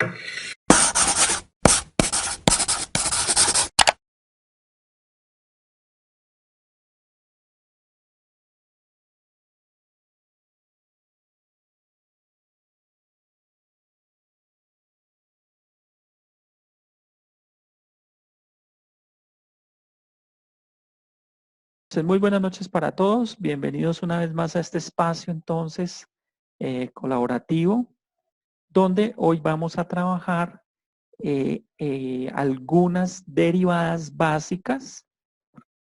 Entonces, muy buenas noches para todos. Bienvenidos una vez más a este espacio entonces colaborativo, donde hoy vamos a trabajar algunas derivadas básicas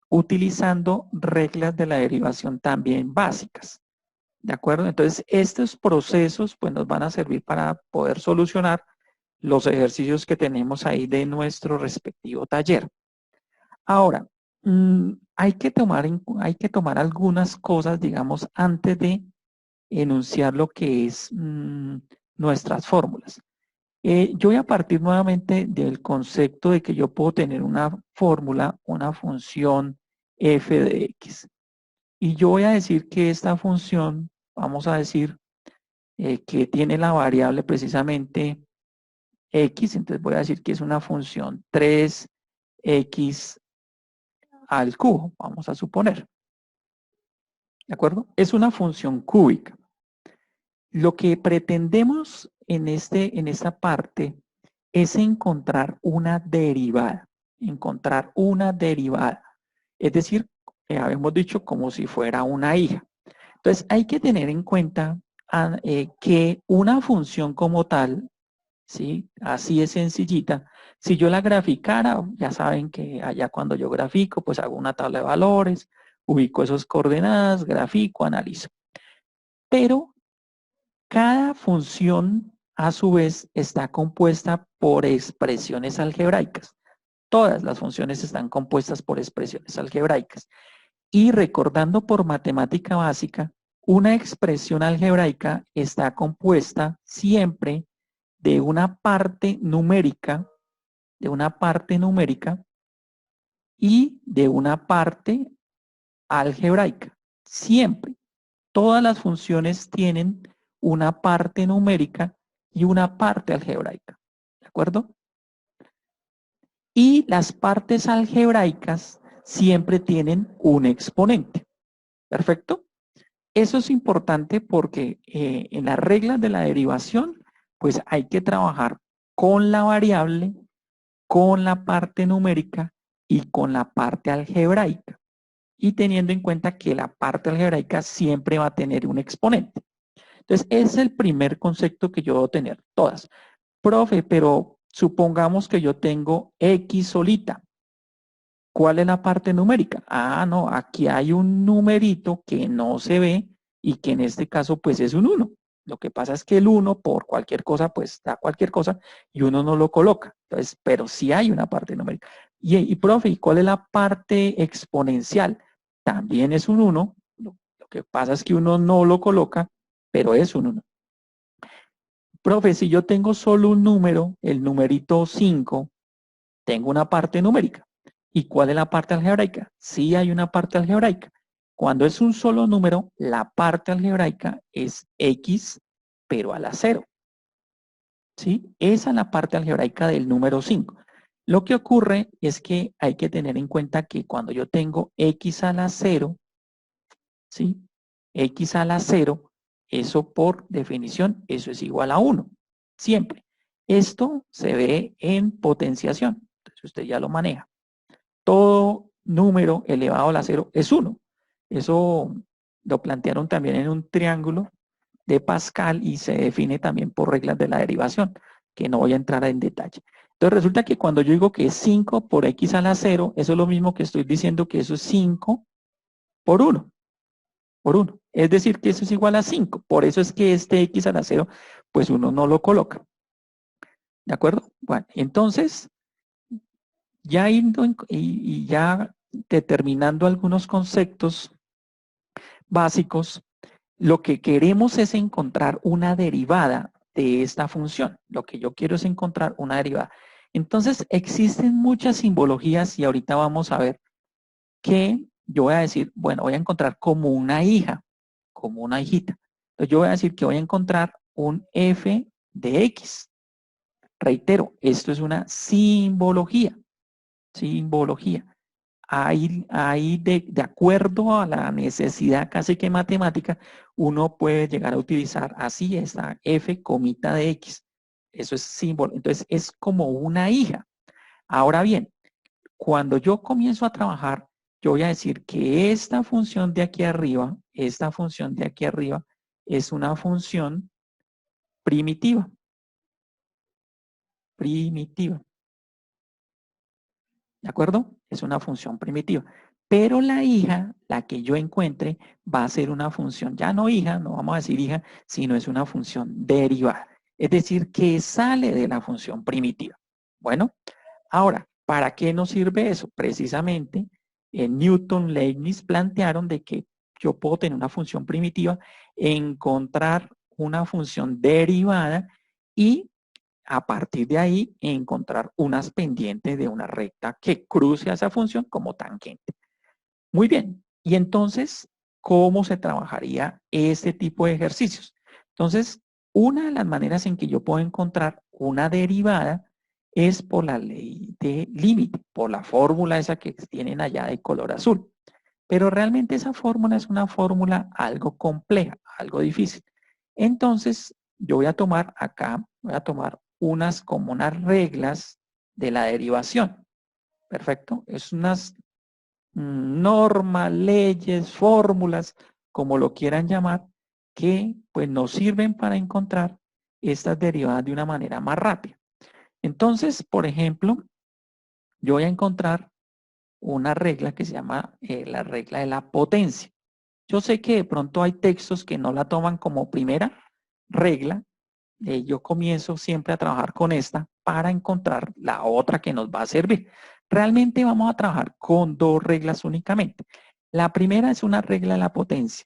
utilizando reglas de la derivación también básicas. ¿De acuerdo? Entonces, estos procesos pues, nos van a servir para poder solucionar los ejercicios que tenemos ahí de nuestro respectivo taller. Ahora, hay que tomar algunas cosas, digamos, antes de enunciar lo que es nuestras fórmulas. Yo voy a partir nuevamente del concepto de que yo puedo tener una fórmula, una función f de x. Y yo voy a decir que esta función, vamos a decir, que tiene la variable precisamente x, entonces voy a decir que es una función 3x al cubo, vamos a suponer. ¿De acuerdo? Es una función cúbica. Lo que pretendemos en esta parte es encontrar una derivada. Encontrar una derivada. Es decir, habíamos dicho como si fuera una hija. Entonces hay que tener en cuenta que una función como tal, ¿sí? Así es sencillita. Si yo la graficara, ya saben que allá cuando yo grafico, pues hago una tabla de valores, ubico esas coordenadas, grafico, analizo. Pero cada función, a su vez, está compuesta por expresiones algebraicas. Todas las funciones están compuestas por expresiones algebraicas. Y recordando por matemática básica, una expresión algebraica está compuesta siempre de una parte numérica, y de una parte algebraica. Siempre. Todas las funciones tienen una parte numérica y una parte algebraica. ¿De acuerdo? Y las partes algebraicas siempre tienen un exponente. ¿Perfecto? Eso es importante porque en las reglas de la derivación, pues hay que trabajar con la variable, con la parte numérica y con la parte algebraica. Y teniendo en cuenta que la parte algebraica siempre va a tener un exponente. Entonces, ese es el primer concepto que yo debo tener, todas. Profe, pero supongamos que yo tengo X solita. ¿Cuál es la parte numérica? Ah, no, aquí hay un numerito que no se ve y que en este caso pues es un 1. Lo que pasa es que el 1 por cualquier cosa pues da cualquier cosa y uno no lo coloca. Entonces, pero sí hay una parte numérica. Profe, ¿y cuál es la parte exponencial? También es un 1. Lo que pasa es que uno no lo coloca, pero es un 1. Profe, si yo tengo solo un número, el numerito 5, tengo una parte numérica. ¿Y cuál es la parte algebraica? Sí hay una parte algebraica. Cuando es un solo número, la parte algebraica es x, pero a la 0. ¿Sí? Esa es la parte algebraica del número 5. Lo que ocurre es que hay que tener en cuenta que cuando yo tengo x a la 0, ¿sí? X a la 0, eso por definición, eso es igual a 1, siempre. Esto se ve en potenciación, entonces usted ya lo maneja. Todo número elevado a la 0 es 1. Eso lo plantearon también en un triángulo de Pascal y se define también por reglas de la derivación, que no voy a entrar en detalle. Entonces resulta que cuando yo digo que es 5 por x a la 0, eso es lo mismo que estoy diciendo que eso es 5 por 1. Por 1. Es decir, que eso es igual a 5. Por eso es que este x a la 0, pues uno no lo coloca. ¿De acuerdo? Bueno, entonces, ya yendo y ya determinando algunos conceptos básicos, lo que queremos es encontrar una derivada de esta función. Lo que yo quiero es encontrar una derivada. Entonces, existen muchas simbologías y ahorita vamos a ver que yo voy a decir, bueno, voy a encontrar como una hija, como una hijita. Entonces yo voy a decir que voy a encontrar un f de x. Reitero, esto es una simbología. Simbología. Ahí de acuerdo a la necesidad casi que matemática, uno puede llegar a utilizar así esta f comita de x. Eso es símbolo. Entonces es como una hija. Ahora bien, cuando yo comienzo a trabajar, yo voy a decir que esta función de aquí arriba, es una función primitiva. Primitiva. ¿De acuerdo? Es una función primitiva. Pero la hija, la que yo encuentre, va a ser una función, ya no hija, no vamos a decir hija, sino es una función derivada. Es decir, que sale de la función primitiva. Bueno, ahora, ¿para qué nos sirve eso? Precisamente, Newton, Leibniz plantearon de que yo puedo tener una función primitiva, encontrar una función derivada y a partir de ahí encontrar unas pendientes de una recta que cruce a esa función como tangente. Muy bien, y entonces, ¿cómo se trabajaría este tipo de ejercicios? Entonces, una de las maneras en que yo puedo encontrar una derivada es por la ley de límite, por la fórmula esa que tienen allá de color azul. Pero realmente esa fórmula es una fórmula algo compleja, algo difícil. Entonces, yo voy a tomar acá, voy a tomar como unas reglas de la derivación. Perfecto. Es unas normas, leyes, fórmulas, como lo quieran llamar, que pues nos sirven para encontrar estas derivadas de una manera más rápida. Entonces, por ejemplo, yo voy a encontrar una regla que se llama la regla de la potencia. Yo sé que de pronto hay textos que no la toman como primera regla. Yo comienzo siempre a trabajar con esta para encontrar la otra que nos va a servir. Realmente vamos a trabajar con dos reglas únicamente. La primera es una regla de la potencia.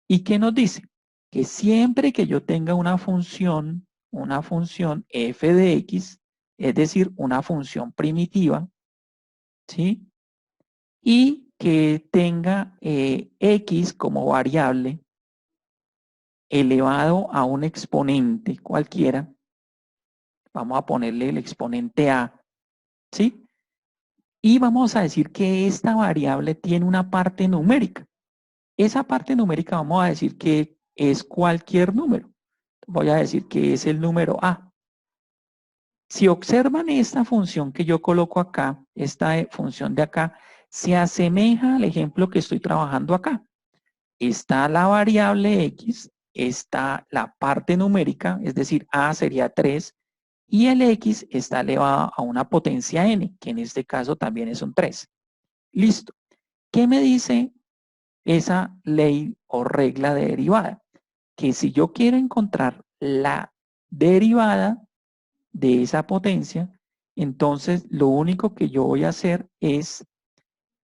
¿Y qué nos dice? Que siempre que yo tenga una función f de x, es decir, una función primitiva, ¿sí? Y que tenga x como variable elevado a un exponente cualquiera, vamos a ponerle el exponente a, ¿sí? Y vamos a decir que esta variable tiene una parte numérica. Esa parte numérica vamos a decir que es cualquier número. Voy a decir que es el número a. Si observan esta función que yo coloco acá, esta función de acá, se asemeja al ejemplo que estoy trabajando acá. Está la variable x, está la parte numérica, es decir, a sería 3, y el x está elevado a una potencia n, que en este caso también es un 3. Listo. ¿Qué me dice esa ley o regla de derivada? Que si yo quiero encontrar la derivada de esa potencia, entonces lo único que yo voy a hacer es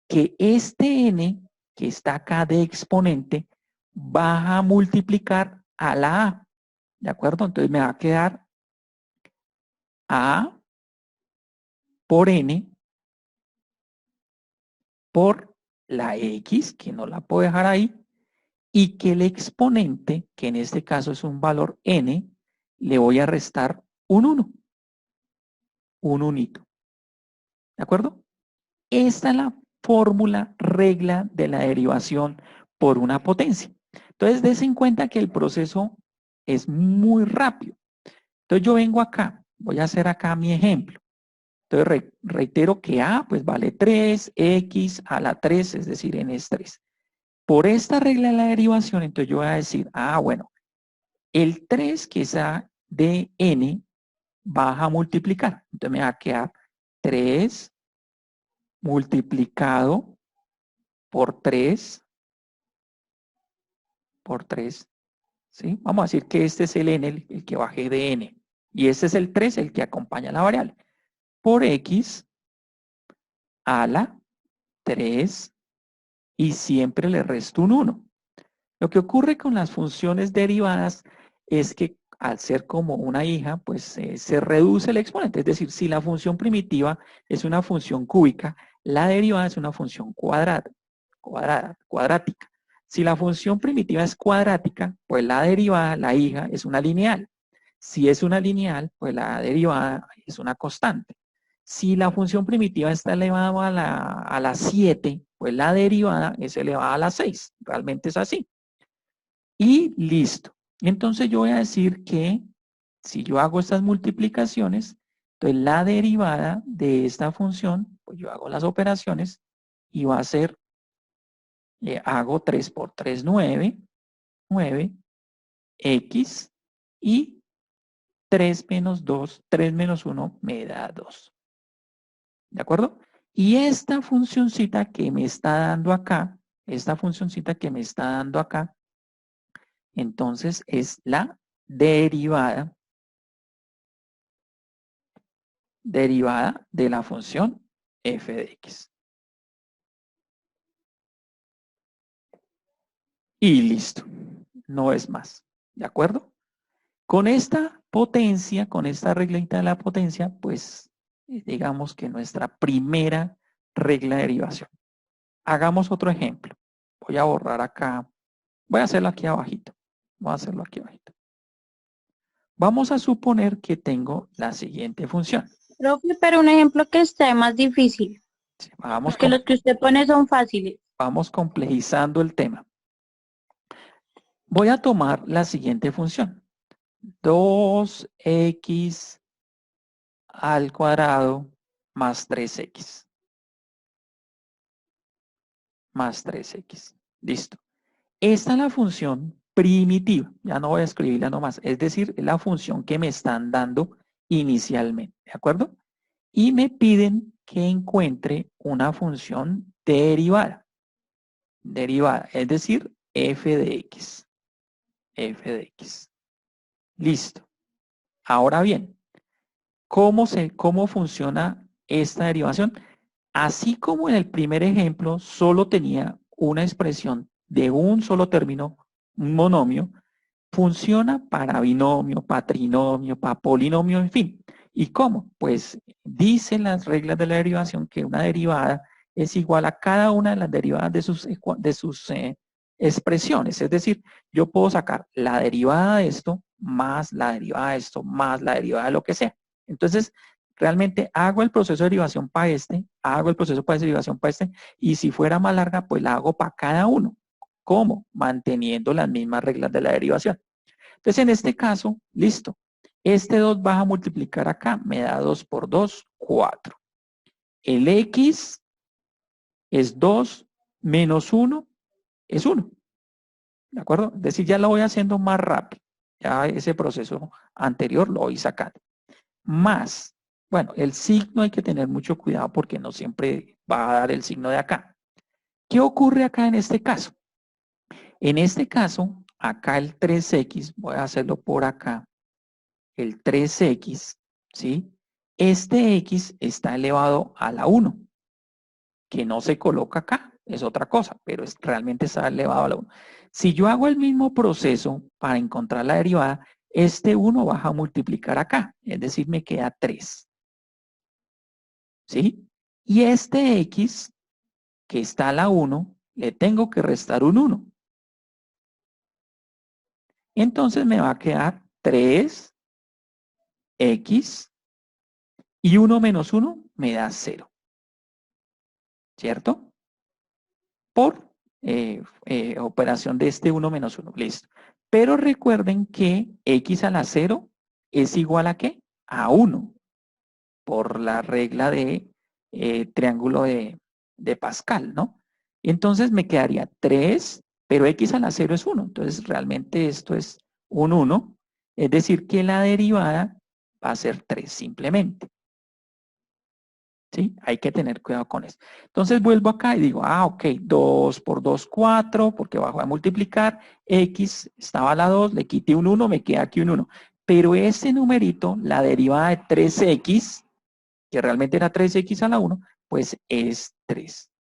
que este n que está acá de exponente va a multiplicar a la a, ¿de acuerdo? Entonces me va a quedar a por n por la x, que no la puedo dejar ahí, y que el exponente, que en este caso es un valor n, le voy a restar un 1, un unito. ¿De acuerdo? Esta es la fórmula regla de la derivación por una potencia. Entonces, des en cuenta que el proceso es muy rápido. Entonces, yo vengo acá, voy a hacer acá mi ejemplo. Entonces, reitero que A pues vale 3, X a la 3, es decir, n es 3. Por esta regla de la derivación, entonces yo voy a decir, bueno, el 3 que es A de n va a multiplicar. Entonces me va a quedar 3 multiplicado por 3 por 3, ¿sí? Vamos a decir que este es el n, el que bajé de n. Y este es el 3, el que acompaña la variable. Por x a la 3 y siempre le resto un 1. Lo que ocurre con las funciones derivadas es que al ser como una hija, pues se reduce el exponente. Es decir, si la función primitiva es una función cúbica, la derivada es una función cuadrática. Si la función primitiva es cuadrática, pues la derivada, la hija, es una lineal. Si es una lineal, pues la derivada es una constante. Si la función primitiva está elevada a la 7, pues la derivada es elevada a la 6. Realmente es así. Y listo. Entonces yo voy a decir que si yo hago estas multiplicaciones, entonces la derivada de esta función, pues yo hago las operaciones y va a ser, hago 3 por 3, 9, 9, x, y 3 menos 2, 3 menos 1 me da 2. ¿De acuerdo? Y esta funcioncita que me está dando acá, esta funcioncita que me está dando acá, entonces es la derivada de la función f de x. Y listo. No es más. ¿De acuerdo? Con esta potencia, con esta reglita de la potencia, pues digamos que nuestra primera regla de derivación. Hagamos otro ejemplo. Voy a borrar acá. Voy a hacerlo aquí abajito. Voy a hacerlo aquí abajito. Vamos a suponer que tengo la siguiente función. Profe, pero un ejemplo que esté más difícil, Sí, porque los que usted pone son fáciles. vamos complejizando el tema. Voy a tomar la siguiente función. 2x al cuadrado más 3x. Más 3x. Listo. Esta es la función primitiva. Ya no voy a escribirla nomás. Es decir, es la función que me están dando inicialmente. ¿De acuerdo? Y me piden que encuentre una función derivada. Derivada, es decir, f de x. F de x. Listo. Ahora bien, ¿cómo funciona esta derivación? Así como en el primer ejemplo solo tenía una expresión de un solo término, un monomio, funciona para binomio, para trinomio, para polinomio, en fin. ¿Y cómo? Pues dicen las reglas de la derivación que una derivada es igual a cada una de las derivadas de sus expresiones. Es decir, yo puedo sacar la derivada de esto más la derivada de esto más la derivada de lo que sea. Entonces, realmente hago el proceso de derivación para este, hago el proceso de derivación para este, y si fuera más larga, pues la hago para cada uno. ¿Cómo? Manteniendo las mismas reglas de la derivación. Entonces, en este caso, listo. Este 2 vas a multiplicar acá, me da 2 por 2, 4. El x es 2 menos 1 es 1. ¿De acuerdo? Es decir, ya lo voy haciendo más rápido. Ya ese proceso anterior lo voy sacando. Más, bueno, el signo hay que tener mucho cuidado porque no siempre va a dar el signo de acá. ¿Qué ocurre acá en este caso? En este caso, acá el 3x, voy a hacerlo por acá, el 3x, ¿sí? Este x está elevado a la 1, que no se coloca acá, es otra cosa, pero realmente está elevado a la 1. Si yo hago el mismo proceso para encontrar la derivada, este 1 baja a multiplicar acá, es decir, me queda 3, ¿sí? Y este x, que está a la 1, le tengo que restar un 1. Entonces me va a quedar 3x y 1 menos 1 me da 0, ¿cierto? Por operación de este 1 menos 1, listo. Pero recuerden que x a la 0 es igual a ¿qué? A 1, por la regla de triángulo de Pascal, ¿no? Entonces me quedaría 3, pero x a la 0 es 1, entonces realmente esto es un 1, es decir que la derivada va a ser 3 simplemente. ¿Sí? Hay que tener cuidado con eso. Entonces vuelvo acá y digo, ok, 2 por 2, 4, porque bajo a multiplicar, x estaba a la 2, le quité un 1, me queda aquí un 1. Pero ese numerito, la derivada de 3x, que realmente era 3x a la 1, pues es 3.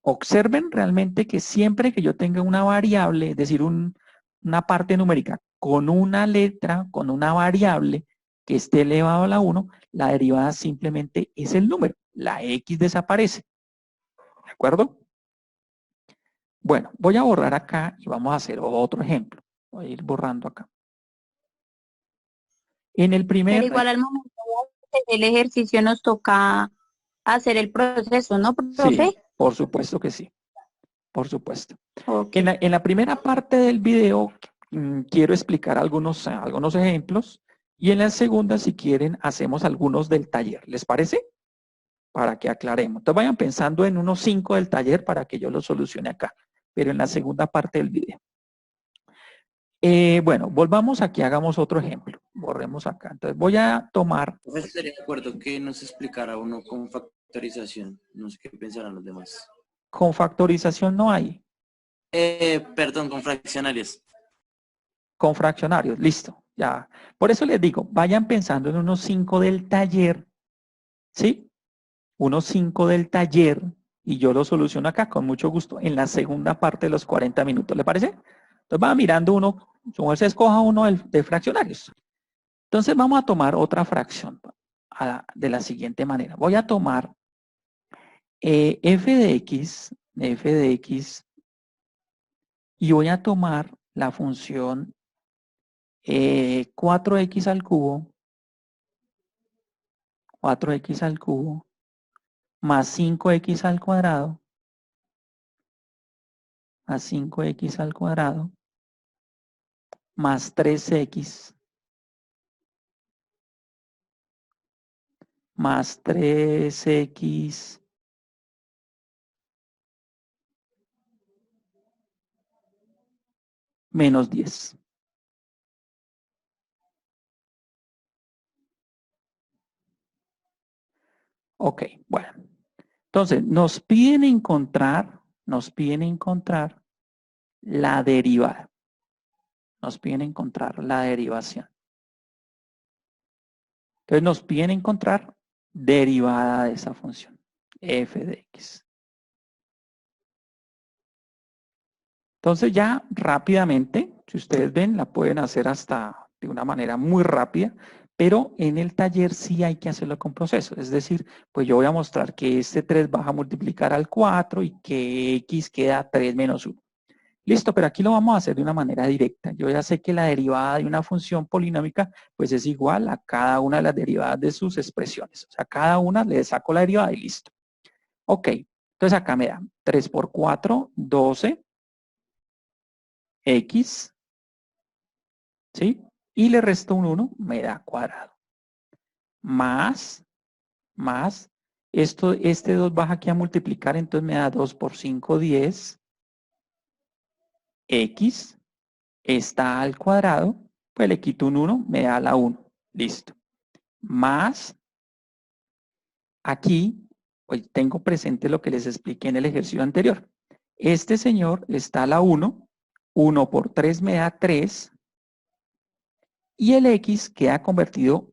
Observen realmente que siempre que yo tenga una variable, es decir, una parte numérica con una letra, con una variable que esté elevado a la 1, la derivada simplemente es el número. La x desaparece. ¿De acuerdo? Bueno, voy a borrar acá y vamos a hacer otro ejemplo. Voy a ir borrando acá. En el primer, Pero igual al momento de hacer el ejercicio nos toca hacer el proceso, ¿no, sí, profe? por supuesto que sí, por supuesto. Ok. En la primera parte del video quiero explicar algunos ejemplos y en la segunda, si quieren, hacemos algunos del taller. ¿Les parece? Para que aclaremos. Entonces vayan pensando en unos 5 del taller para que yo lo solucione acá, pero en la segunda parte del video. Bueno, volvamos aquí, hagamos otro ejemplo. Borremos acá. Entonces voy a tomar, Profe, estaría de acuerdo que nos explicara uno con factorización. No sé qué pensarán los demás. con factorización no hay, Perdón, con fraccionarios. con fraccionarios, listo, ya. Por eso les digo, vayan pensando en unos 5 del taller, ¿sí? Unos 5 del taller y yo lo soluciono acá con mucho gusto en la segunda parte de los 40 minutos, ¿le parece? Entonces va mirando uno, como se escoja uno de fraccionarios. Entonces vamos a tomar otra fracción de la siguiente manera. Voy a tomar f de x, y voy a tomar la función 4x al cubo, 4x al cubo, más 5x al cuadrado, más 5x al cuadrado, más 3x, más 3x menos 10. Ok, bueno. Entonces, nos piden encontrar la derivada. Nos piden encontrar la derivación. Entonces, nos piden encontrar derivada de esa función, f de x. Entonces, ya rápidamente, si ustedes ven, la pueden hacer hasta de una manera muy rápida, pero en el taller sí hay que hacerlo con proceso. Es decir, pues yo voy a mostrar que este 3 va a multiplicar al 4 y que x queda 3 menos 1. Listo, pero aquí lo vamos a hacer de una manera directa. Yo ya sé que la derivada de una función polinómica pues es igual a cada una de las derivadas de sus expresiones. O sea, cada una le saco la derivada y listo. Ok, entonces acá me da 3 por 4, 12, x, ¿sí? Y le resto un 1, me da cuadrado. Más, este 2 baja aquí a multiplicar, entonces me da 2 por 5, 10, x está al cuadrado, pues le quito un 1, me da la 1. Listo. Más, aquí, pues tengo presente lo que les expliqué en el ejercicio anterior. Este señor está a la 1, 1 por 3 me da 3, y el x queda convertido,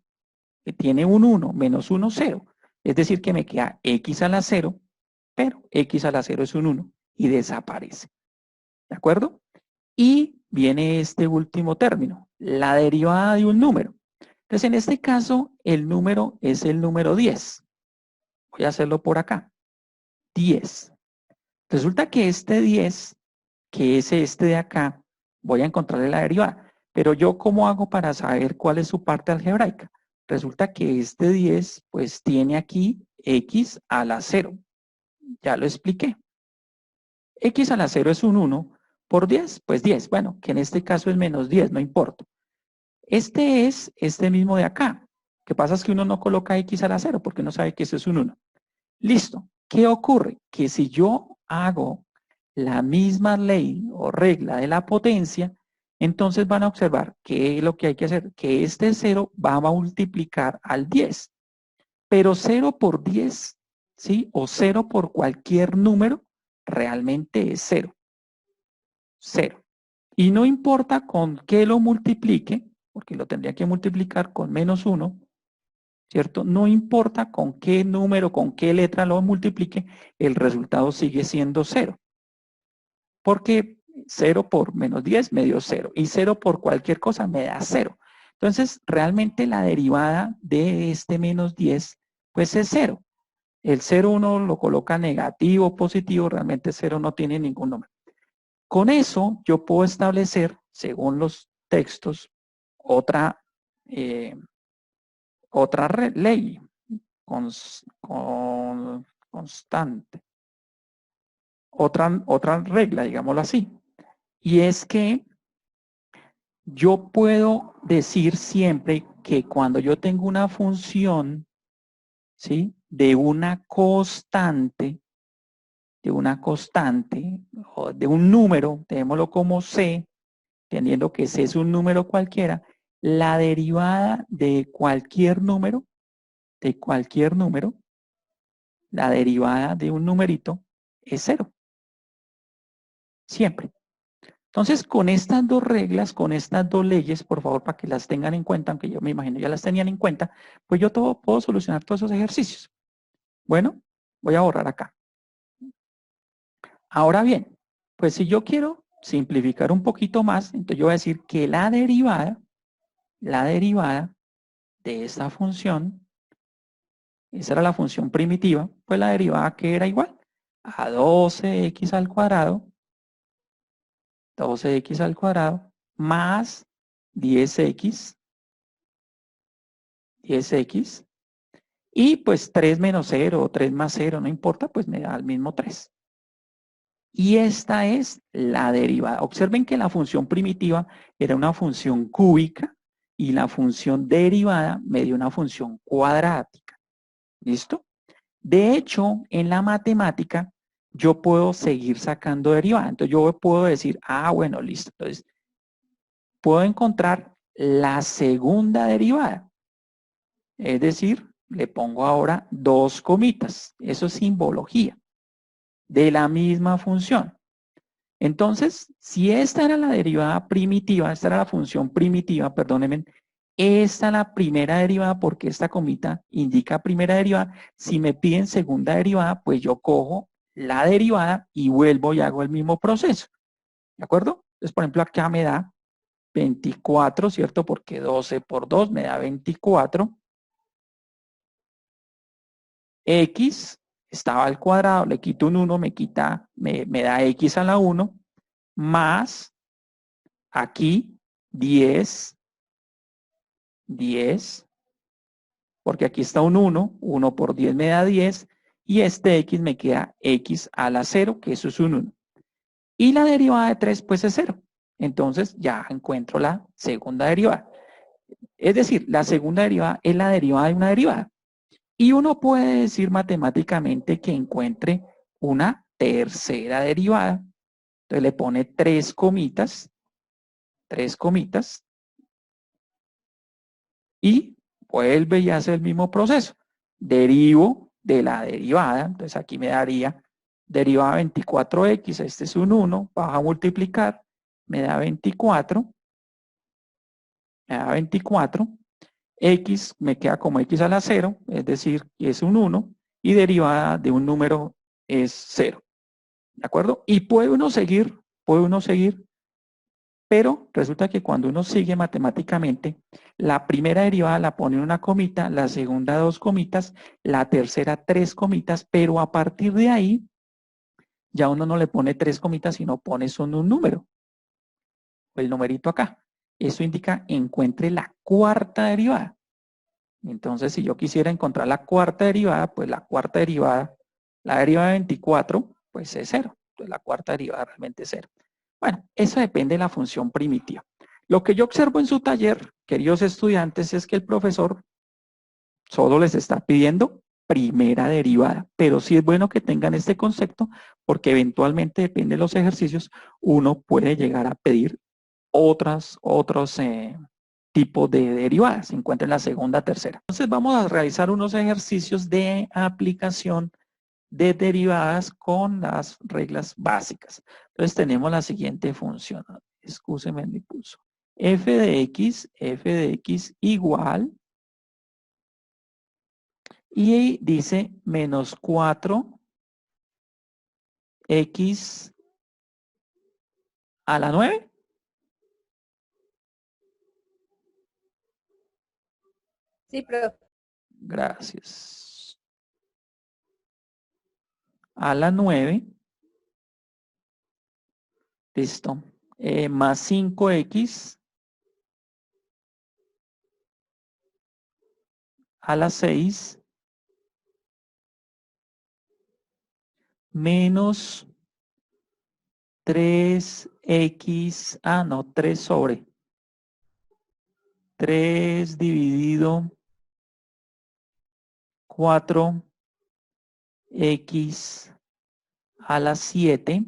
que tiene un 1, menos 1, 0. Es decir, que me queda x a la 0, pero x a la 0 es un 1 y desaparece. ¿De acuerdo? Y viene este último término, la derivada de un número. Entonces, en este caso, el número es el número 10. Voy a hacerlo por acá. 10. Resulta que este 10, que es este de acá, voy a encontrarle la derivada. Pero yo, ¿cómo hago para saber cuál es su parte algebraica? Resulta que este 10, pues tiene aquí x a la 0. Ya lo expliqué. X a la 0 es un 1 por 10, pues 10. Bueno, que en este caso es menos 10, no importa. Este es este mismo de acá. Lo que pasa es que uno no coloca x a la 0 porque uno sabe que eso es un 1. Listo. ¿Qué ocurre? Que si yo hago la misma ley o regla de la potencia, entonces van a observar que lo que hay que hacer, que este 0 va a multiplicar al 10. Pero 0 por 10, ¿sí? O 0 por cualquier número, realmente es 0. 0. Y no importa con qué lo multiplique, porque lo tendría que multiplicar con menos 1, ¿cierto? No importa con qué número, con qué letra lo multiplique, el resultado sigue siendo 0. Porque 0 por menos 10 me dio 0 y 0 por cualquier cosa me da 0. Entonces, realmente la derivada de este menos 10, pues es 0. El 0 uno lo coloca negativo, positivo, realmente 0 no tiene ningún número. Con eso yo puedo establecer, según los textos, otra otra ley constante. Otra regla, digámoslo así. Y es que yo puedo decir siempre que cuando yo tengo una función, ¿sí? De una constante, o de un número, tengámoslo como C, entendiendo que C es un número cualquiera, la derivada de cualquier número, la derivada de un numerito es 0. Siempre. Entonces, con estas dos reglas, con estas dos leyes, por favor, para que las tengan en cuenta, aunque yo me imagino ya las tenían en cuenta, pues yo puedo solucionar todos esos ejercicios. Bueno, voy a borrar acá. Ahora bien, pues si yo quiero simplificar un poquito más, entonces yo voy a decir que la derivada de esta función, esa era la función primitiva, pues la derivada que era igual a 12x al cuadrado, 12x al cuadrado, más 10x, y pues 3 menos 0 o 3 más 0, no importa, pues me da el mismo 3. Y esta es la derivada. Observen que la función primitiva era una función cúbica y la función derivada me dio una función cuadrática. ¿Listo? De hecho, en la matemática yo puedo seguir sacando derivada. Entonces yo puedo decir, bueno, listo. Entonces puedo encontrar la segunda derivada. Es decir, le pongo ahora 2 comitas. Eso es simbología de la misma función. Entonces, si esta era la derivada primitiva, esta era la función primitiva, perdónenme, esta es la primera derivada porque esta comita indica primera derivada. Si me piden segunda derivada, pues yo cojo la derivada y vuelvo y hago el mismo proceso. ¿De acuerdo? Entonces, por ejemplo, acá me da 24, ¿cierto? Porque 12 por 2 me da 24. X estaba al cuadrado, le quito un 1, me da X a la 1, más aquí 10, porque aquí está un 1 por 10 me da 10, y este X me queda X a la 0, que eso es un 1. Y la derivada de 3 pues es 0. Entonces ya encuentro la segunda derivada. Es decir, la segunda derivada es la derivada de una derivada. Y uno puede decir matemáticamente que encuentre una tercera derivada. Entonces le pone 3 comitas, y vuelve y hace el mismo proceso. Derivo de la derivada, entonces aquí me daría derivada 24x, este es un 1, baja a multiplicar, me da 24, x me queda como x a la 0, es decir, es un 1, y derivada de un número es 0. ¿De acuerdo? Y puede uno seguir, pero resulta que cuando uno sigue matemáticamente, la primera derivada la pone en una comita, la segunda 2 comitas, la tercera 3 comitas, pero a partir de ahí ya uno no le pone 3 comitas, sino pone solo un número, el numerito acá. Eso indica encuentre la cuarta derivada. Entonces, si yo quisiera encontrar la cuarta derivada, pues la cuarta derivada, la derivada de 24, pues es 0. Entonces la cuarta derivada realmente es 0. Bueno, eso depende de la función primitiva. Lo que yo observo en su taller, queridos estudiantes, es que el profesor solo les está pidiendo primera derivada, pero sí es bueno que tengan este concepto porque eventualmente, depende de los ejercicios, uno puede llegar a pedir otros tipos de derivadas, se encuentra en la segunda, tercera. Entonces vamos a realizar unos ejercicios de aplicación de derivadas con las reglas básicas. Entonces tenemos la siguiente función. Excúseme mi pulso. F de x igual, y dice menos 4x a la 9. Sí, profe. Gracias. A la 9. Listo. Más 5x a la 6 menos 3x, 3 sobre 3 dividido 4x a la 7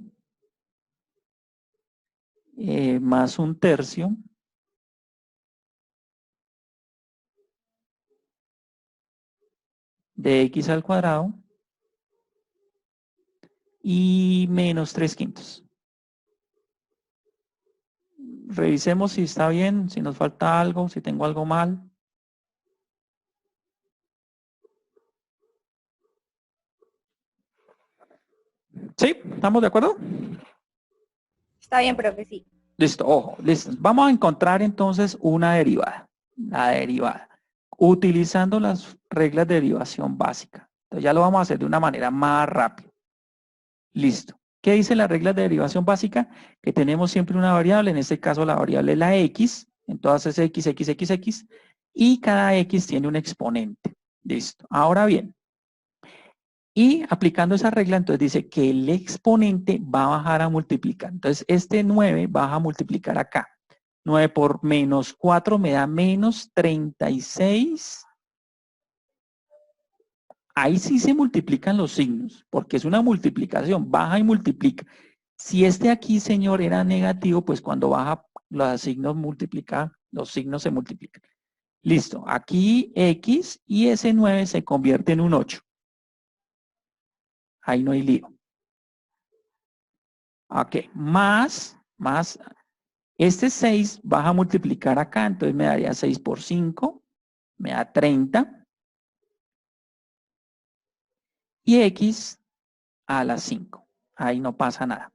más 1/3 de x al cuadrado y menos 3/5. Revisemos si está bien, si nos falta algo, si tengo algo mal. ¿Sí? ¿Estamos de acuerdo? Está bien, profe, sí. Listo, ojo, listo. Vamos a encontrar entonces una derivada. La derivada. Utilizando las reglas de derivación básica. Entonces ya lo vamos a hacer de una manera más rápida. Listo. ¿Qué dice la regla de derivación básica? Que tenemos siempre una variable, en este caso la variable es la x, entonces x, y cada x tiene un exponente. Listo. Ahora bien, y aplicando esa regla, entonces dice que el exponente va a bajar a multiplicar. Entonces, este 9 baja a multiplicar acá. 9 por menos 4 me da menos 36. Ahí sí se multiplican los signos, porque es una multiplicación, baja y multiplica. Si este aquí, señor, era negativo, pues cuando baja los signos multiplica, los signos se multiplican. Listo, aquí x y ese 9 se convierte en un 8. Ahí no hay lío. Ok, más, este 6 baja a multiplicar acá, entonces me daría 6 por 5, me da 30. Y x a la 5. Ahí no pasa nada.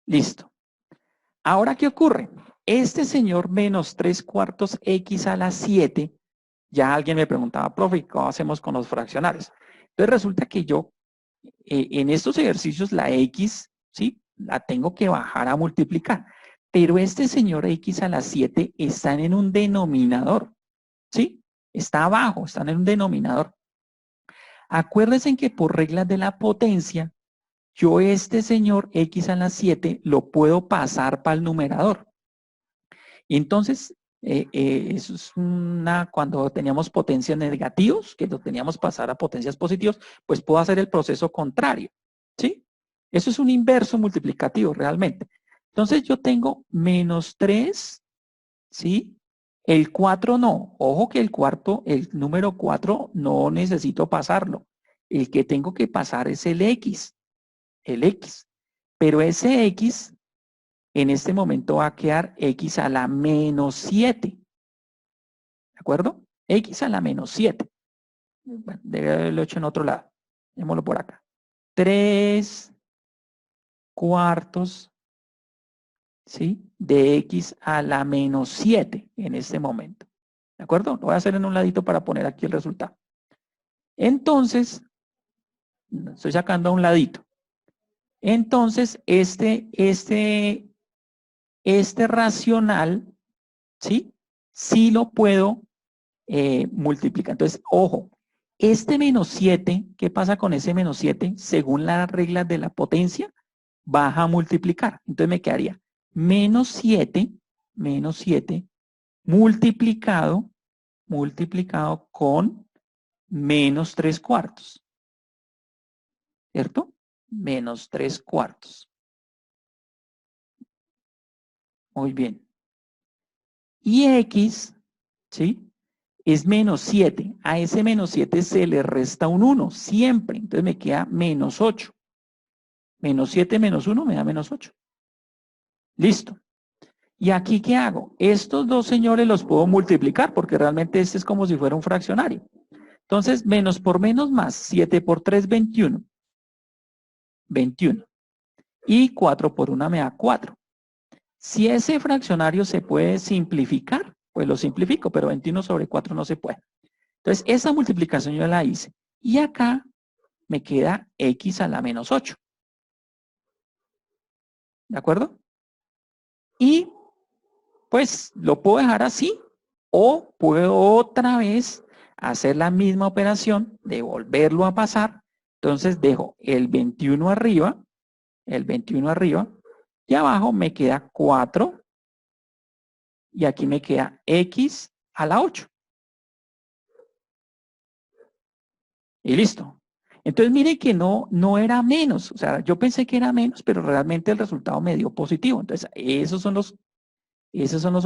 Listo. Ahora, ¿qué ocurre? Este señor menos 3/4 x a la 7, ya alguien me preguntaba, profe, ¿cómo hacemos con los fraccionarios? Entonces resulta que yo, en estos ejercicios, la x, ¿sí? La tengo que bajar a multiplicar. Pero este señor x a la 7 está en un denominador, ¿sí? Está abajo, están en un denominador. Acuérdense que por reglas de la potencia, yo este señor x a la 7 lo puedo pasar para el numerador. Y entonces, eso es cuando teníamos potencias negativos, que lo teníamos pasar a potencias positivas, pues puedo hacer el proceso contrario, ¿sí? Eso es un inverso multiplicativo realmente. Entonces yo tengo menos 3, ¿sí? El 4 no. Ojo que el número 4 no necesito pasarlo. El que tengo que pasar es el x. Pero ese x en este momento va a quedar x a la menos 7. ¿De acuerdo? X a la menos 7. Bueno, debe haberlo hecho en otro lado. Démoslo por acá. 3/4, ¿sí? De x a la menos 7 en este momento. ¿De acuerdo? Lo voy a hacer en un ladito para poner aquí el resultado. Entonces, estoy sacando a un ladito. Entonces, este racional, ¿sí? Sí lo puedo multiplicar. Entonces, ojo, este menos 7, ¿qué pasa con ese menos 7? Según las reglas de la potencia, baja a multiplicar. Entonces me quedaría menos 7 multiplicado con menos 3/4. ¿Cierto? Menos 3/4. Muy bien. Y x, ¿sí? Es menos 7. A ese menos 7 se le resta un 1, siempre. Entonces me queda menos 8. Menos 7 menos 1 me da menos 8. Listo. ¿Y aquí qué hago? Estos dos señores los puedo multiplicar porque realmente este es como si fuera un fraccionario. Entonces, menos por menos más. 7 por 3, 21. 21. Y 4 por 1 me da 4. Si ese fraccionario se puede simplificar, pues lo simplifico, pero 21 sobre 4 no se puede. Entonces, esa multiplicación yo la hice. Y acá me queda x a la menos 8. ¿De acuerdo? Y pues lo puedo dejar así o puedo otra vez hacer la misma operación de volverlo a pasar. Entonces dejo el 21 arriba, y abajo me queda 4 y aquí me queda x a la 8. Y listo. Entonces mire que no era menos, o sea, yo pensé que era menos, pero realmente el resultado me dio positivo. Entonces esos son los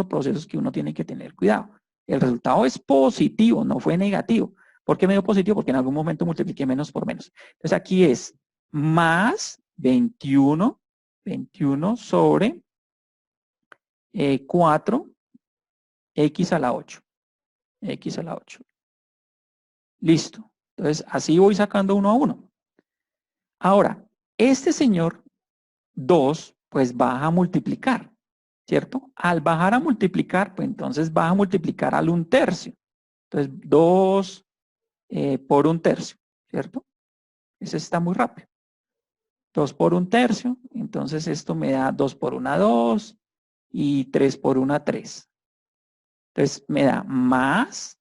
procesos que uno tiene que tener cuidado. El resultado es positivo, no fue negativo. ¿Por qué me dio positivo? Porque en algún momento multipliqué menos por menos. Entonces aquí es más 21 sobre 4 x a la 8. X a la 8. Listo. Entonces así voy sacando uno a uno. Ahora, este señor 2 pues baja a multiplicar, ¿cierto? Al bajar a multiplicar, pues entonces baja a multiplicar al 1/3. Entonces 2 por 1/3, ¿cierto? Ese está muy rápido. 2 por 1/3, entonces esto me da 2 por 1, 2 y 3 por 1, 3. Entonces me da más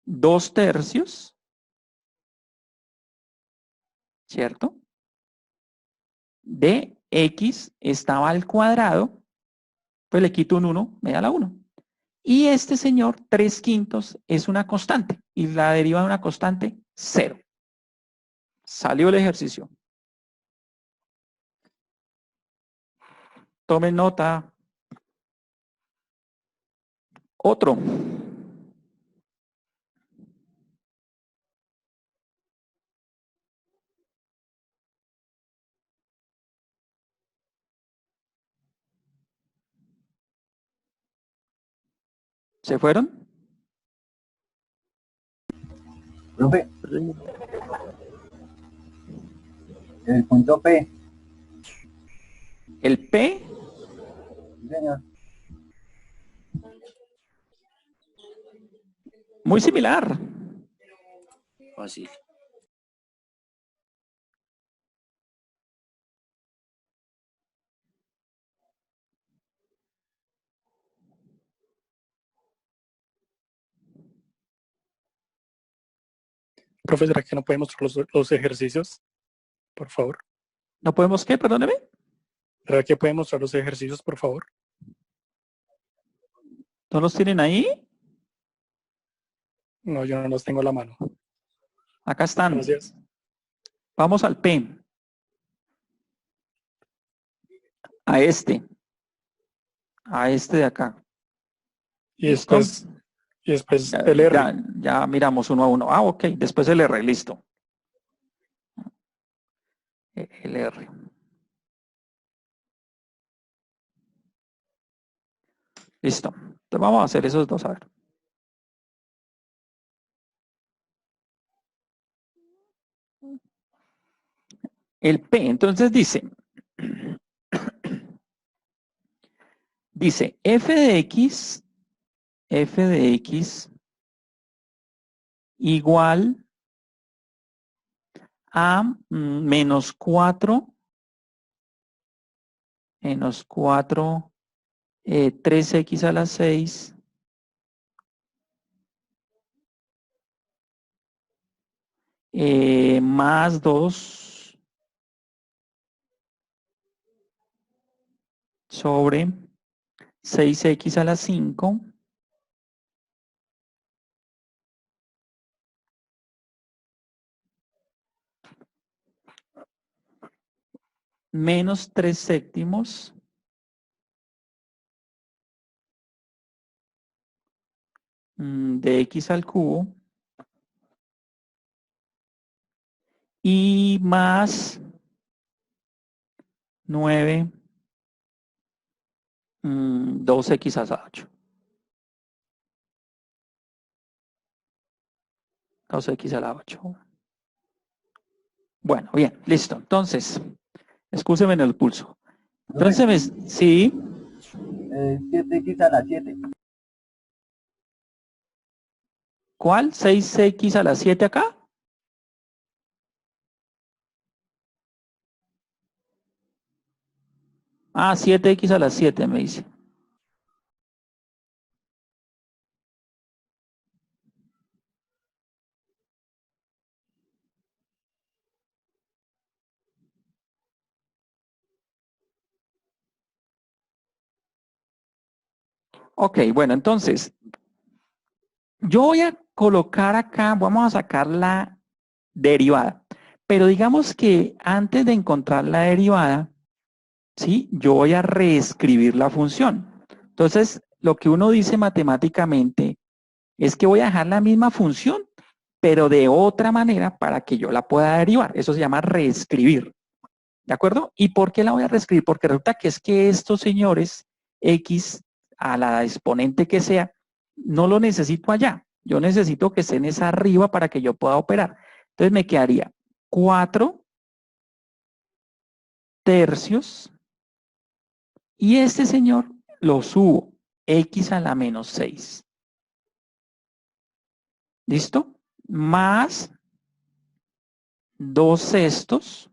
2/3, ¿cierto? De x estaba al cuadrado, pues le quito un 1, me da la 1. Y este señor, 3/5, es una constante. Y la deriva de una constante, 0. Salió el ejercicio. Tomen nota. Otro. ¿Se fueron? Profe, el punto P. El P. Sí, señor. Muy similar. Fácil. Profe, ¿será que no puede mostrar los ejercicios? Por favor. ¿No podemos qué? Perdóneme. ¿Será que puede mostrar los ejercicios, por favor? ¿No los tienen ahí? No, yo no los tengo a la mano. Acá están. Gracias. Vamos al P. A este. A este de acá. Y ¿Listo? después Ya, el R. ya miramos uno a uno. Ah, ok. Después el R. Listo. El R. Listo. Entonces vamos a hacer esos dos. A ver. El P. Entonces dice f de x igual a menos 4, 3x a la 6 más 2 sobre 6x a la 5 menos 3/7 de x al cubo y más 9 2x a la 8. 2x a la 8. Bueno, bien, listo. Entonces, excúseme en el pulso. Entonces, sí. 7x a la 7. ¿Cuál? ¿6x a la 7 acá? Ah, 7x a la 7 me dice. Ok, bueno, entonces, yo voy a colocar acá, vamos a sacar la derivada. Pero digamos que antes de encontrar la derivada, ¿sí? Yo voy a reescribir la función. Entonces, lo que uno dice matemáticamente es que voy a dejar la misma función, pero de otra manera para que yo la pueda derivar. Eso se llama reescribir. ¿De acuerdo? ¿Y por qué la voy a reescribir? Porque resulta que es que estos señores X a la exponente que sea, no lo necesito allá. Yo necesito que estén esa arriba para que yo pueda operar. Entonces me quedaría 4 tercios y este señor lo subo X a la menos 6. ¿Listo? Más 2 sextos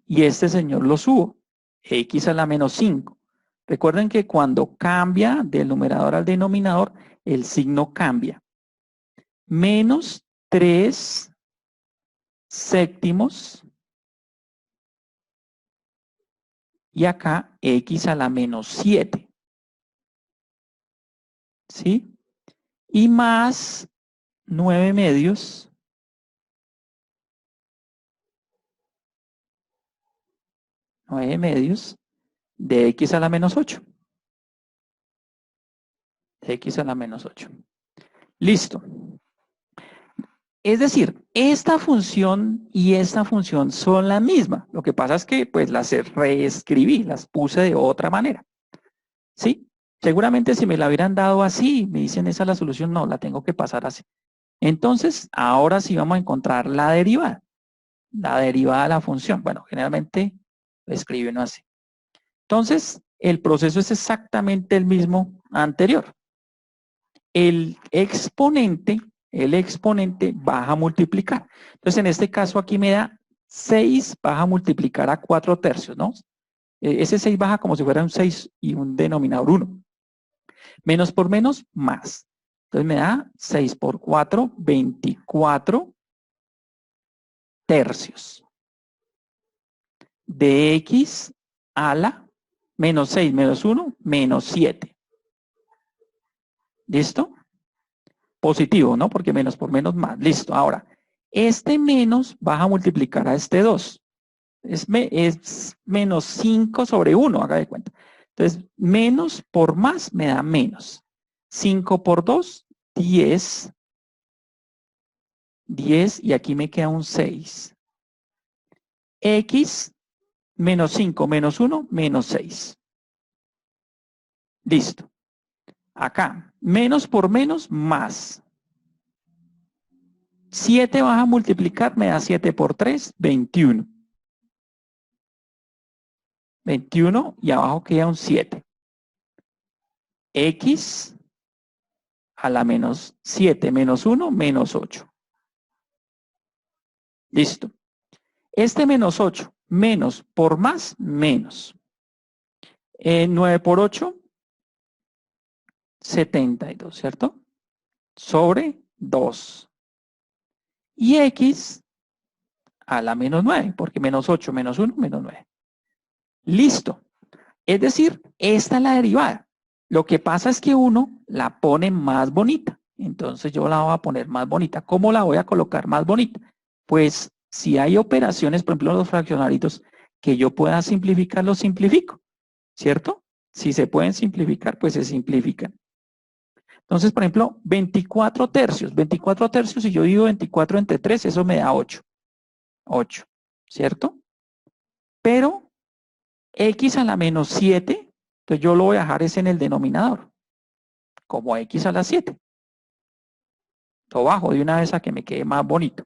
y este señor lo subo X a la menos 5. Recuerden que cuando cambia del numerador al denominador, el signo cambia. Menos 3 séptimos y acá X a la menos 7. ¿Sí? Y más 9 medios de X a la menos 8. De X a la menos 8. Listo. Es decir, esta función y esta función son la misma. Lo que pasa es que pues las reescribí, las puse de otra manera. ¿Sí? Seguramente si me la hubieran dado así, me dicen esa es la solución, no, la tengo que pasar así. Entonces, ahora sí vamos a encontrar la derivada. La derivada de la función. Bueno, generalmente lo escribe uno así. Entonces, el proceso es exactamente el mismo anterior. El exponente baja a multiplicar. Entonces, en este caso aquí me da 6 baja a multiplicar a 4 tercios, ¿no? Ese 6 baja como si fuera un 6 y un denominador 1. Menos por menos, más. Entonces me da 6 por 4, 24 tercios. De X a la menos 6 menos 1, menos 7. ¿Listo? Positivo, ¿no? Porque menos por menos más. Listo. Ahora, este menos baja a multiplicar a este 2. Es menos 5 sobre 1, haga de cuenta. Entonces, menos por más me da menos. 5 por 2, 10. 10 y aquí me queda un 6. X menos 5 menos 1, menos 6. Listo. Acá, menos por menos, más. 7 baja a multiplicar, me da 7 por 3, 21. 21 y abajo queda un 7. X a la menos 7 menos 1, menos 8. Listo. Este menos 8, menos por más, menos. 9 por 8, 72, ¿cierto? Sobre 2. Y X a la menos 9, porque menos 8 menos 1, menos 9. Listo. Es decir, esta es la derivada. Lo que pasa es que uno la pone más bonita. Entonces yo la voy a poner más bonita. ¿Cómo la voy a colocar más bonita? Pues si hay operaciones, por ejemplo, los fraccionarios, que yo pueda simplificar, los simplifico. ¿Cierto? Si se pueden simplificar, pues se simplifican. Entonces, por ejemplo, 24 tercios. 24 tercios, si yo divido 24 entre 3, eso me da 8. 8, ¿cierto? Pero X a la menos 7, entonces yo lo voy a dejar ese en el denominador, como X a la 7. Lo bajo de una vez a que me quede más bonito.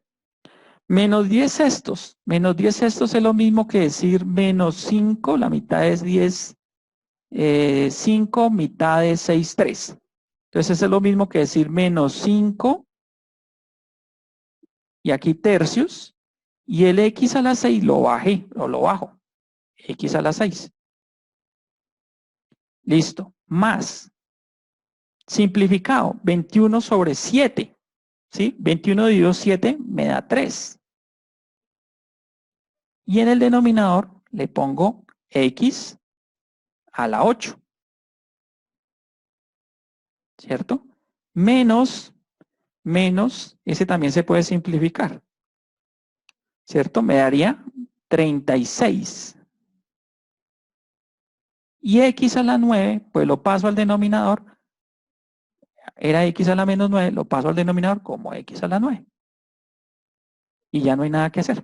Menos 10 sextos. Menos 10 sextos es lo mismo que decir menos 5, la mitad es 10, 5, mitad es 6, 3. Entonces es lo mismo que decir menos 5, y aquí tercios, y el X a la 6 lo bajé, o lo bajo. X a la 6. Listo. Más. Simplificado, 21 sobre 7. ¿Sí? 21 dividido 7 me da 3. Y en el denominador le pongo X a la 8. ¿Cierto? Menos, ese también se puede simplificar. ¿Cierto? Me daría 36. Y x a la 9, pues lo paso al denominador. Era x a la menos 9, lo paso al denominador como x a la 9. Y ya no hay nada que hacer.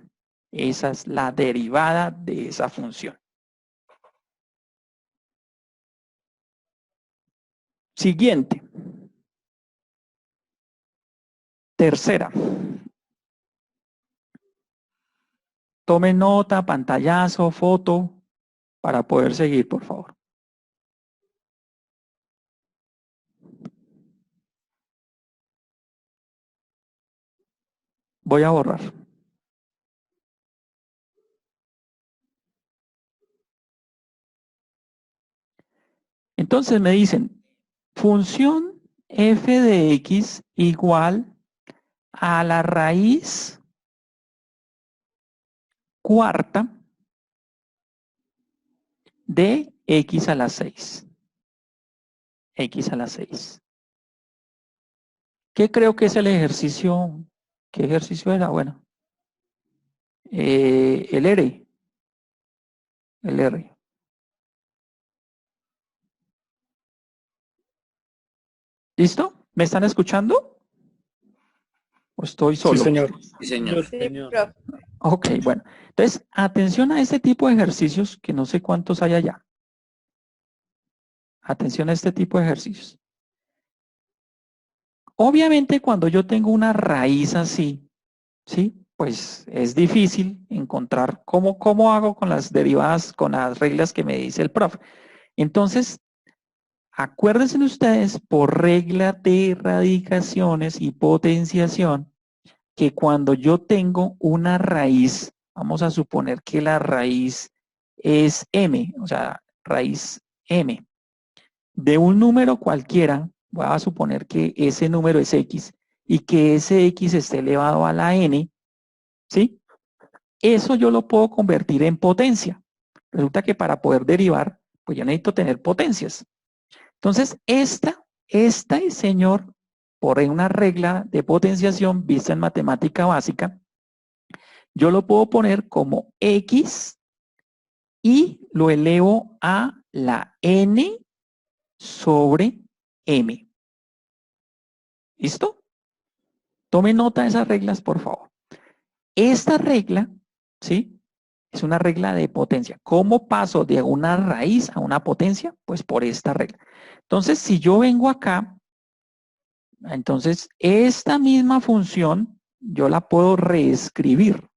Esa es la derivada de esa función. Siguiente. Tercera. Tome nota, pantallazo, foto, para poder seguir, por favor. Voy a borrar. Entonces me dicen, función f de x igual a la raíz cuarta de x a la 6. X a la 6. ¿Qué creo que es el ejercicio? ¿Qué ejercicio era? Bueno, el R. El R. ¿Listo? ¿Me están escuchando? ¿O estoy Sí, solo? señor. Sí, señor. Sí, profe. Ok, bueno. Entonces, atención a este tipo de ejercicios que no sé cuántos hay allá. Atención a este tipo de ejercicios. Obviamente, cuando yo tengo una raíz así, ¿sí? Pues es difícil encontrar cómo hago con las derivadas, con las reglas que me dice el profe. Entonces, acuérdense ustedes por regla de radicaciones y potenciación que cuando yo tengo una raíz, vamos a suponer que la raíz es m, o sea, raíz m, de un número cualquiera, voy a suponer que ese número es x y que ese x esté elevado a la n, ¿sí? Eso yo lo puedo convertir en potencia. Resulta que para poder derivar, pues yo necesito tener potencias. Entonces, esta, señor, por una regla de potenciación vista en matemática básica, yo lo puedo poner como x y lo elevo a la n sobre m. ¿Listo? Tome nota de esas reglas, por favor. Esta regla, ¿sí? Es una regla de potencia. ¿Cómo paso de una raíz a una potencia? Pues por esta regla. Entonces, si yo vengo acá, entonces esta misma función yo la puedo reescribirla.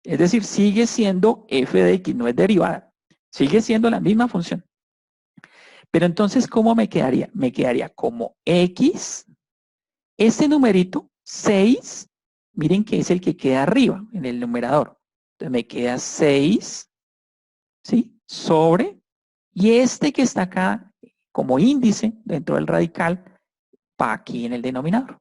Es decir, sigue siendo f de x, no es derivada. Sigue siendo la misma función. Pero entonces, ¿cómo me quedaría? Me quedaría como x, este numerito, 6, miren que es el que queda arriba en el numerador. Entonces me queda 6, ¿sí? Sobre, y este que está acá como índice dentro del radical, va aquí en el denominador.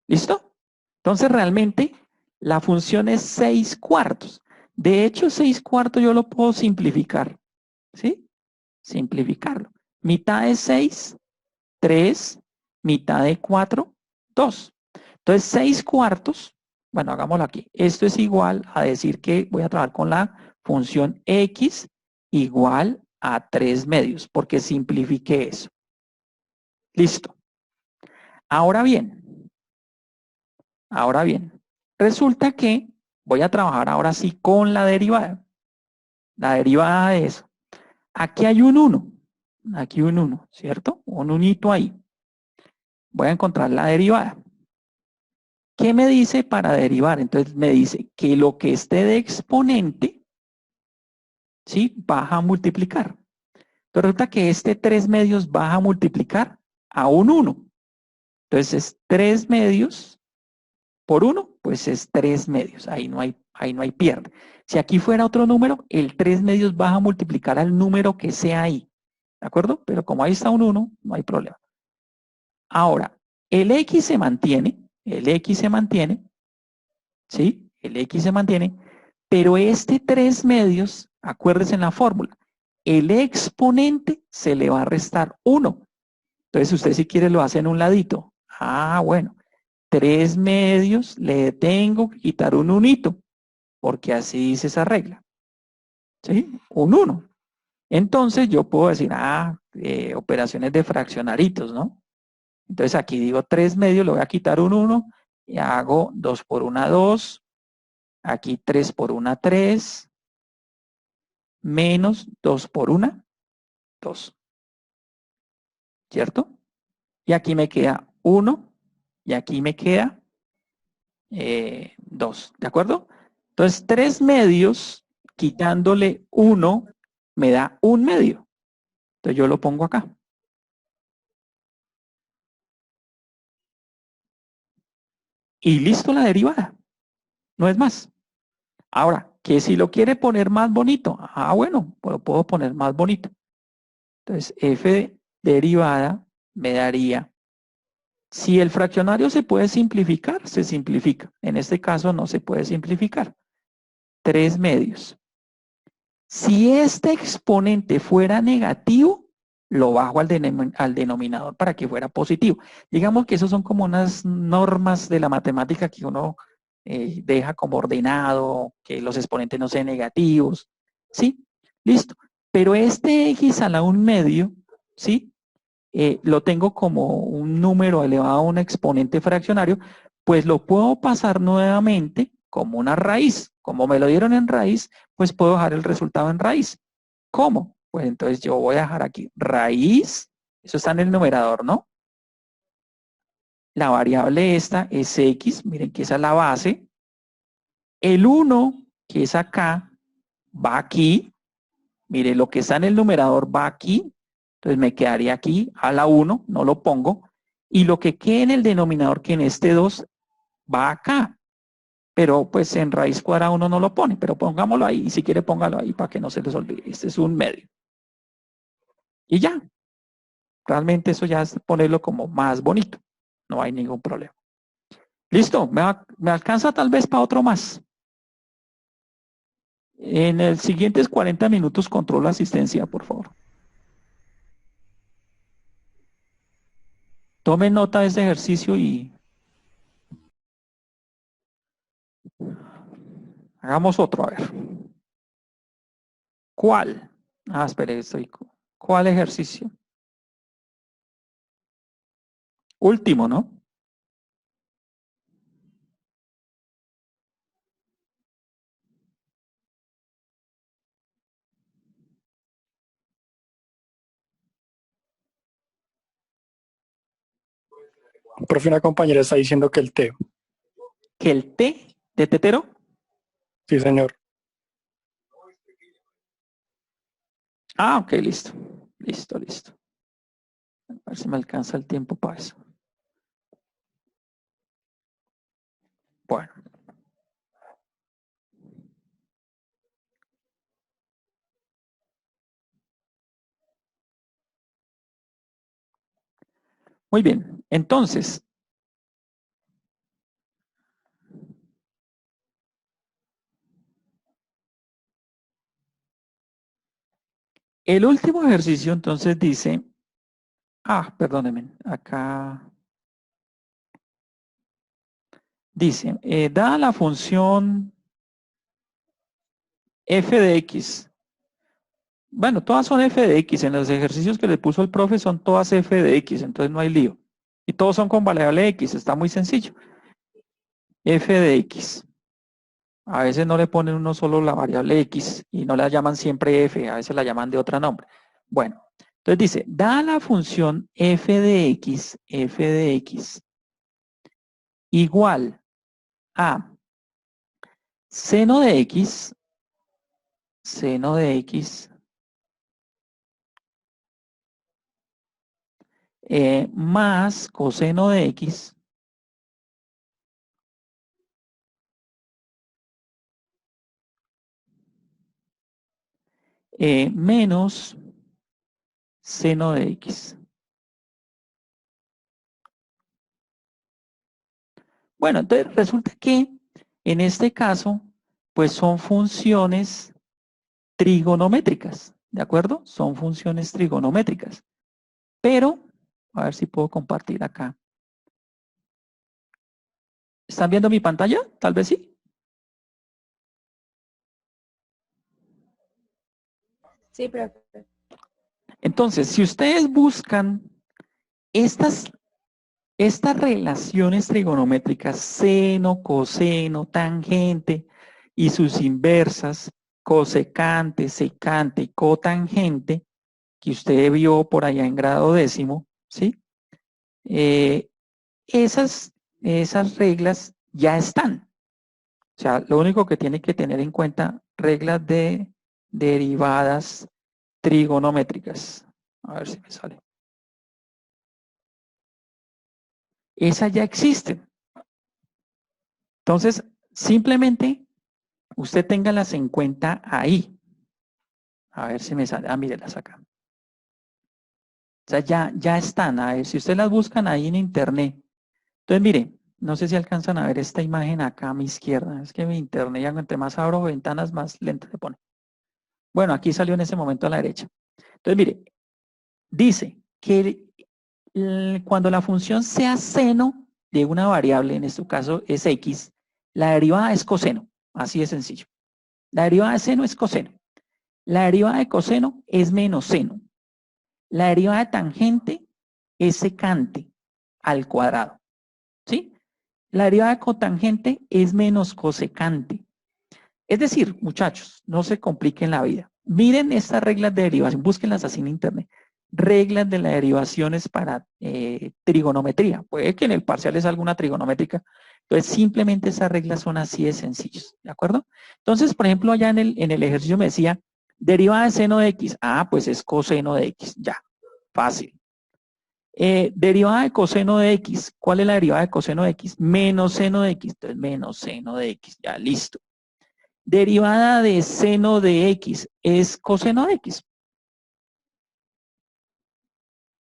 ¿Listo? Entonces realmente la función es 6 cuartos. De hecho, 6 cuartos yo lo puedo simplificar. ¿Sí? Simplificarlo. Mitad de 6, 3, mitad de 4, 2. Entonces 6 cuartos, bueno, hagámoslo aquí. Esto es igual a decir que voy a trabajar con la función x igual a 3 medios, porque simplifiqué eso. Listo. Ahora bien, resulta que voy a trabajar ahora sí con la derivada. La derivada de eso. Aquí hay un 1. Aquí un 1, ¿cierto? Un unito ahí. Voy a encontrar la derivada. ¿Qué me dice para derivar? Entonces me dice que lo que esté de exponente, ¿sí? Baja a multiplicar. Entonces resulta que este 3 medios baja a multiplicar a un 1. Entonces es 3 medios por 1, pues es 3 medios. Ahí no hay pierde. Si aquí fuera otro número, el 3 medios baja a multiplicar al número que sea ahí. ¿De acuerdo? Pero como ahí está un 1, no hay problema. Ahora, el x se mantiene, ¿sí? el X se mantiene, pero este 3 medios, acuérdense en la fórmula, el exponente se le va a restar 1. Entonces usted si quiere lo hace en un ladito. Ah, bueno, 3 medios le tengo que quitar un unito, porque así dice esa regla. ¿Sí? Un 1. Entonces yo puedo decir, operaciones de fraccionaritos, ¿no? Entonces aquí digo 3 medios, le voy a quitar un 1 y hago 2 por 1, 2. Aquí 3 por 1, 3. Menos 2 por 1, 2. ¿Cierto? Y aquí me queda 1 y aquí me queda 2. ¿De acuerdo? Entonces 3 medios quitándole 1 me da 1 medio. Entonces yo lo pongo acá. Y listo la derivada. No es más. Ahora, que si lo quiere poner más bonito. Bueno, pues lo puedo poner más bonito. Entonces, f derivada me daría, si el fraccionario se puede simplificar, se simplifica. En este caso no se puede simplificar. 3 medios. Si este exponente fuera negativo, lo bajo al denominador para que fuera positivo. Digamos que esos son como unas normas de la matemática que uno deja como ordenado, que los exponentes no sean negativos. ¿Sí? Listo. Pero este x a la 1 medio, ¿sí? Lo tengo como un número elevado a un exponente fraccionario, pues lo puedo pasar nuevamente como una raíz. Como me lo dieron en raíz, pues puedo dejar el resultado en raíz. ¿Cómo? Pues entonces yo voy a dejar aquí raíz, eso está en el numerador, ¿no? La variable esta es x, miren que esa es la base. El 1, que es acá, va aquí. Mire, lo que está en el numerador va aquí. Entonces me quedaría aquí a la 1, no lo pongo. Y lo que quede en el denominador, que en este 2, va acá. Pero pues en raíz cuadrada uno no lo pone, pero pongámoslo ahí. Y si quiere póngalo ahí para que no se les olvide. Este es un medio. Y ya. Realmente eso ya es ponerlo como más bonito. No hay ningún problema. Listo. Me alcanza tal vez para otro más. En el siguientes 40 minutos controlo asistencia, por favor. Tomen nota de este ejercicio y hagamos otro, a ver. ¿Cuál? Espere, ¿Cuál ejercicio? Último, ¿no? Profe, una compañera está diciendo que el T. ¿Que el T de tetero? Sí, señor. Ok, listo. Listo. A ver si me alcanza el tiempo para eso. Bueno. Muy bien. Entonces, el último ejercicio entonces dice, perdónenme, acá dice, dada la función f de x, bueno, todas son f de x, en los ejercicios que le puso el profe son todas f de x, entonces no hay lío. Y todos son con variable x, está muy sencillo. F de x. A veces no le ponen uno solo la variable x y no la llaman siempre f, a veces la llaman de otro nombre. Bueno, entonces dice, da la función f de x igual a seno de x más coseno de x menos seno de x. Bueno, entonces resulta que En este caso, pues son funciones trigonométricas, ¿de acuerdo? Son funciones trigonométricas. Pero, a ver si puedo compartir acá. ¿Están viendo mi pantalla? Tal vez sí. Sí, profe. Entonces, si ustedes buscan estas relaciones trigonométricas, seno, coseno, tangente y sus inversas, cosecante, secante y cotangente, que usted vio por allá en grado décimo, ¿sí? Esas reglas ya están. O sea, lo único que tiene que tener en cuenta, reglas de derivadas trigonométricas. A ver si me sale. Esas ya existen. Entonces, simplemente usted téngalas en cuenta ahí. A ver si me sale. Ah, mírelas acá. O sea, ya están. A ver, si ustedes las buscan ahí en internet. Entonces, mire, no sé si alcanzan a ver esta imagen acá a mi izquierda. Es que mi internet, ya entre más abro ventanas, más lento se pone. Bueno, aquí salió en ese momento a la derecha. Entonces, mire, dice que cuando la función sea seno de una variable, en este caso es x, la derivada es coseno. Así de sencillo. La derivada de seno es coseno. La derivada de coseno es menos seno. La derivada de tangente es secante al cuadrado. ¿Sí? La derivada de cotangente es menos cosecante. Es decir, muchachos, no se compliquen la vida. Miren estas reglas de derivación, búsquenlas así en internet. Reglas de las derivaciones para trigonometría. Puede que en el parcial es alguna trigonométrica. Entonces, simplemente esas reglas son así de sencillas. ¿De acuerdo? Entonces, por ejemplo, allá en el ejercicio me decía, derivada de seno de x. Ah, pues es coseno de x. Ya, fácil. Derivada de coseno de x. ¿Cuál es la derivada de coseno de x? Menos seno de x. Entonces, menos seno de x. Ya, listo. Derivada de seno de x es coseno de x.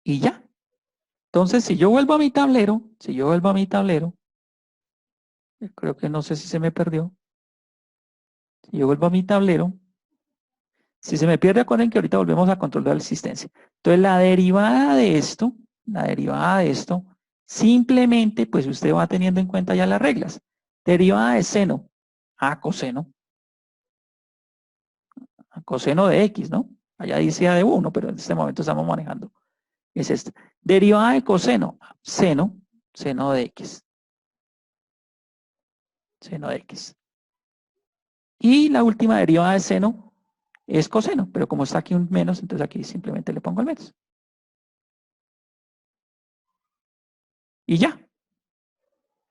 Y ya. Entonces, si yo vuelvo a mi tablero, creo que no sé si se me perdió. Si yo vuelvo a mi tablero, si se me pierde, acuérdense que ahorita volvemos a controlar la existencia. Entonces, la derivada de esto, simplemente, pues usted va teniendo en cuenta ya las reglas. Derivada de seno a coseno. A coseno de x, ¿no? Allá dice a de 1, pero en este momento estamos manejando. Es esta. Derivada de coseno, seno de x. Seno de x. Y la última derivada de seno es coseno, pero como está aquí un menos, entonces aquí simplemente le pongo el menos. Y ya.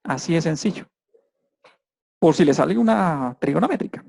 Así de sencillo. Por si le sale una trigonométrica.